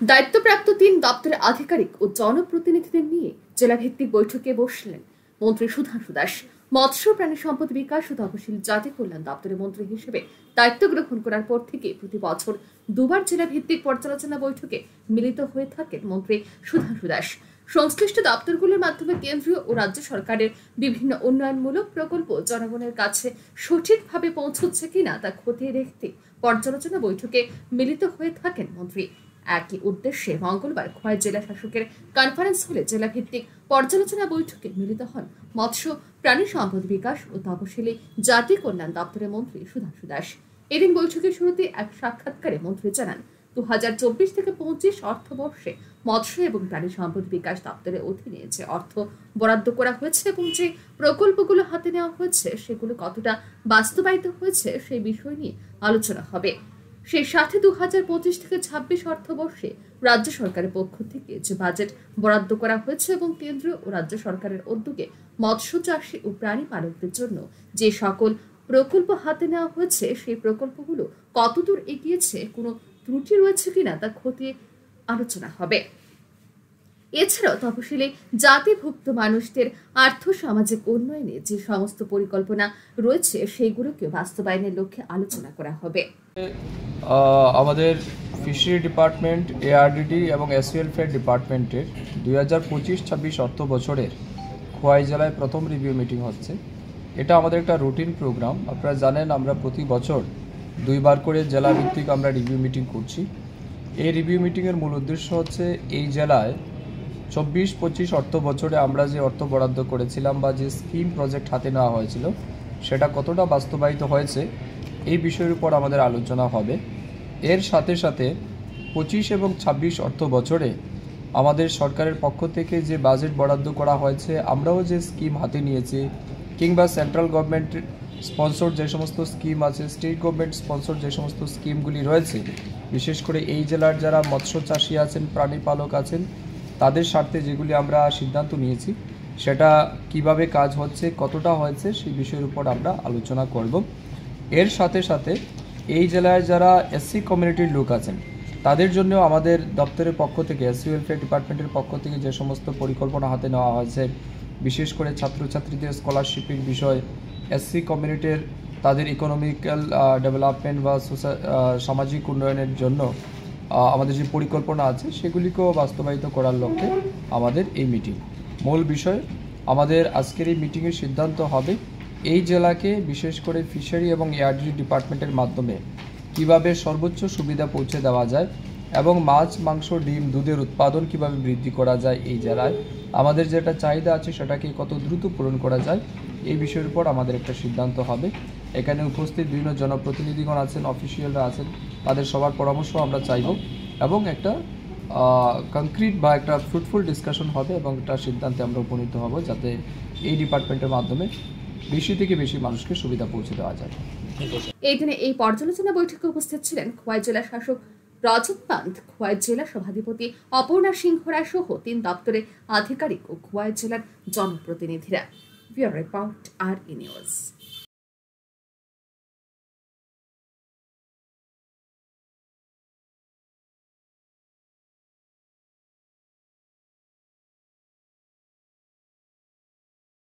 দায়িত্বপ্রাপ্ত ৩ দপ্তরের আধিকারিক ও জনপ্রতিনিধিদের নিয়ে জেলাভিত্তিক বৈঠকে বসলেন মন্ত্রী সুধাংশু দাস। মৎস্য প্রাণী সম্পদ বিকাশ ও তপশিল জাতি কল্যাণ দপ্তরের মন্ত্রী হিসেবে দায়িত্ব গ্রহণ করার পর থেকে প্রতি বছর দুবার জেলাভিত্তিক পর্যালোচনা বৈঠকে মিলিত হয়ে থাকেন মন্ত্রী সুধাংশু দাস। সংশ্লিষ্ট দপ্তরগুলোর মাধ্যমে কেন্দ্রীয় ও রাজ্য সরকারের বিভিন্ন উন্নয়নমূলক প্রকল্প জনগণের কাছে সঠিকভাবে পৌঁছচ্ছে কিনা তা খতিয়ে দেখতে পর্যালোচনা বৈঠকে মিলিত হয়ে থাকেন মন্ত্রী। একই উদ্দেশ্যে মঙ্গলবার খোয়াই জেলা শাসকের কনফারেন্স হলে জেলাভিত্তিক পর্যালোচনা বৈঠকে মিলিত হন মৎস্য প্রাণী সম্পদ বিকাশ ও তপশিলি জাতি কল্যাণ দপ্তরের মন্ত্রী সুধাংশু দাস। এদিন বৈঠকের শুরুতে এক সাক্ষাৎকারে মন্ত্রী জানান, 2024 থেকে 25 অর্থবর্ষে মৎস্য এবং প্রাণী সম্পদ বিকাশ দপ্তরের অধীনে যে অর্থ বরাদ্দ করা হয়েছে এবং যে প্রকল্পগুলো হাতে নেওয়া হয়েছে সেগুলো কতটা বাস্তবায়িত হয়েছে সেই বিষয় নিয়ে আলোচনা হবে। সেই সাথে 2025 থেকে 26 অর্থবর্ষে রাজ্য সরকারের পক্ষ থেকে যে বাজেট বরাদ্দ করা হয়েছে এবং কেন্দ্র ও রাজ্য সরকারের উদ্যোগে মৎস্য চাষী ও প্রাণী পালকদের জন্য যে সকল প্রকল্প হাতে নেওয়া হয়েছে সেই প্রকল্পগুলো কতদূর এগিয়েছে, কোনো ত্রুটি রয়েছে কিনা তা খতিয়ে আলোচনা হবে। এছাড়াও তপশিলি জাতিভুক্ত মানুষদের আর্থ সামাজিক উন্নয়নে যে সমস্ত পরিকল্পনা রয়েছে সেইগুলোকে বাস্তবায়নের লক্ষ্যে আলোচনা করা হবে। আমাদের ফিশারি ডিপার্টমেন্ট, এআরডিডি এবং এসওয়েলফেয়ার ডিপার্টমেন্টের 2025-26 অর্থ বছরের খোয়াই জেলায় প্রথম রিভিউ মিটিং হচ্ছে। এটা আমাদের একটা রুটিন প্রোগ্রাম। আপনারা জানেন আমরা প্রতি বছর 2 বার করে জেলাভিত্তিক আমরা রিভিউ মিটিং করছি। এই রিভিউ মিটিংয়ের মূল উদ্দেশ্য হচ্ছে এই জেলায় 24-25 অর্থ বছরে আমরা যে অর্থ বরাদ্দ করেছিলাম বা যে স্কিম প্রজেক্ট হাতে নেওয়া হয়েছিল সেটা কতটা বাস্তবায়িত হয়েছে এই বিষয়ের উপর আমাদের আলোচনা হবে। এর সাথে সাথে 25 এবং 26 অর্থ বছরে আমাদের সরকারের পক্ষ থেকে যে বাজেট বরাদ্দ করা হয়েছে, আমরাও যে স্কিম হাতে নিয়েছি কিংবা সেন্ট্রাল গভর্নমেন্ট স্পন্সর যে সমস্ত স্কিম আছে, স্টেট গভর্নমেন্ট স্পন্সর যে সমস্ত স্কিমগুলি রয়েছে, বিশেষ করে এই জেলার যারা মৎস্য চাষী আছেন, প্রাণী পালক আছেন, তাদের স্বার্থে যেগুলি আমরা সিদ্ধান্ত নিয়েছি সেটা কিভাবে কাজ হচ্ছে, কতটা হয়েছে সেই বিষয়ের উপর আমরা আলোচনা করব। এর সাথে সাথে এই জেলায় যারা এসসি কমিউনিটির লোক আছেন তাদের জন্য আমাদের দপ্তরের পক্ষ থেকে, এসসি ওয়েলফেয়ার ডিপার্টমেন্টের পক্ষ থেকে যে সমস্ত পরিকল্পনা হাতে নেওয়া হয়েছে, বিশেষ করে ছাত্রছাত্রীদের স্কলারশিপের বিষয়, এসসি কমিউনিটির তাদের ইকোনমিক্যাল ডেভেলপমেন্ট বা সামাজিক উন্নয়নের জন্য আমাদের যে পরিকল্পনা আছে সেগুলিকেও বাস্তবায়িত করার লক্ষ্যে আমাদের এই মিটিং। মূল বিষয় আমাদের আজকের এই মিটিংয়ের সিদ্ধান্ত হবে এই জেলাকে বিশেষ করে ফিশারি এবং এআরডি ডিপার্টমেন্টের মাধ্যমে কিভাবে সর্বোচ্চ সুবিধা পৌঁছে দেওয়া যায় এবং মাছ, মাংস, ডিম, দুধের উৎপাদন কিভাবে বৃদ্ধি করা যায়, এই জেলায় আমাদের যেটা চাহিদা আছে সেটাকে কত দ্রুত পূরণ করা যায় এই বিষয়ের উপর আমাদের একটা সিদ্ধান্ত হবে। এখানে উপস্থিত বিভিন্ন জনপ্রতিনিধিগণ আছেন, অফিসিয়ালরা আছেন, তাদের সবার পরামর্শ আমরা চাইব এবং একটা কংক্রিট বা একটা ফ্রুটফুল ডিসকাশন হবে এবং একটা সিদ্ধান্তে আমরা উপনীত হব যাতে এই ডিপার্টমেন্টের মাধ্যমে বেশি থেকে বেশি মানুষকে সুবিধা পৌঁছে দেওয়া যায়। এই দিনে এই পর্যালোচনা বৈঠকে উপস্থিত ছিলেন খোয়াই জেলা শাসক রজত পান্ত, খোয়াই জেলা সভাধিপতি অপর্ণা সিংহ রায় সহ 3 দপ্তরের আধিকারিক ও খোয়াই জেলার জনপ্রতিনিধিরা। ব্যুরো রিপোর্ট, আর নিউজ।